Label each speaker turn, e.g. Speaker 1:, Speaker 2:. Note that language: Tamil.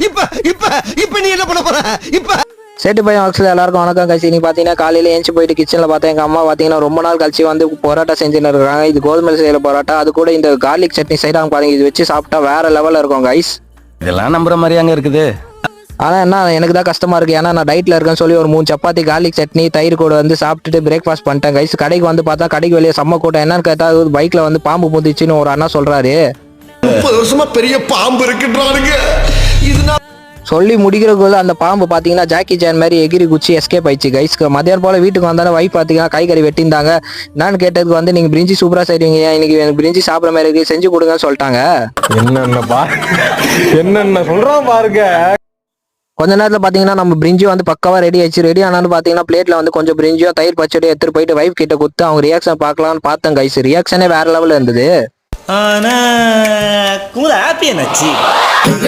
Speaker 1: இப்ப இப்ப இப்ப நீ என்ன பண்ண போற இப்ப?
Speaker 2: சேட்டு பையன் ஆக்சுவலாக எல்லாருக்கும் வணக்கம் கழிச்சு. நீ பார்த்தீங்கன்னா காலையில் ஏஞ்சி போயிட்டு கிச்சனில் பார்த்தேன் எங்கள் அம்மா பார்த்தீங்கன்னா ரொம்ப நாள் கழிச்சு வந்து பரோட்டா செஞ்சுன்னு இருக்காங்க. இது கோதுமை செய்யற பரோட்டா, அது கூட இந்த கார்லிக் சட்னி செய்கிறாங்க பாருங்க. இது வச்சு சாப்பிட்டா வேற லெவலில் இருக்கும் கைஸ்.
Speaker 3: இதெல்லாம் நம்புற மாதிரி அங்கே இருக்குது.
Speaker 2: ஆனால் என்ன எனக்கு தான் கஷ்டமா இருக்கு, ஏன்னா நான் டயட்ல இருக்கேன்னு சொல்லி ஒரு 3 சப்பாத்தி கார்லிக் சட்னி தயிர் கூட வந்து சாப்பிட்டுட்டு பிரேக்ஃபாஸ்ட் பண்ணிட்டேன் கைஸ். கடைக்கு வந்து பார்த்தா கடைக்கு வெளியே செம்ம கூட்டம். என்னன்னு கேட்டால் பைக்ல வந்து பாம்பு முந்திச்சுன்னு ஒரு அண்ணா சொல்றாரு.
Speaker 1: 30 வருஷமா பெரிய பாம்பு இருக்குன்றானுங்க. இது
Speaker 2: சொல்லி முடிக்கிறதுக்குள்ள அந்த பாம்பு பார்த்தீங்கன்னா ஜாக்கி ஜான் மாதிரி எகிரி குச்சி எஸ்கேப் ஆயிடுச்சு கைஸ். மதியானம் போல வீட்டுக்கு வந்தாலும் வைஃப் பார்த்தீங்கன்னா கை கறி வெட்டியிருந்தாங்க. நான் கேட்டதுக்கு வந்து நீங்கள் பிரிஞ்சி சூப்பராக செய்வீங்க, இன்னைக்கு எனக்கு பிரிஞ்சி சாப்பிட்ற மாதிரி இருக்கு, செஞ்சு கொடுங்கன்னு சொல்லிட்டாங்க.
Speaker 4: என்னென்ன சொல்றான் பாருங்க.
Speaker 2: கொஞ்ச நேரத்தில் பார்த்தீங்கன்னா நம்ம பிரிஞ்சி வந்து பக்காவாக ரெடி ஆயிடுச்சு. ரெடி ஆனாலும் பார்த்தீங்கன்னா பிளேட்டில் வந்து கொஞ்சம் பிரிஞ்சியும் தயிர் பச்சடியும் எடுத்துட்டு போயிட்டு வைஃப் கிட்ட கொடுத்து அவங்க ரியாக்ஷன் பார்க்கலாம்னு பார்த்தேன் கைஸ். ரியாக்ஷனே வேற லெவலில் இருந்தது.
Speaker 5: ஆனா கூட ஹாப்பி என்னாச்சு.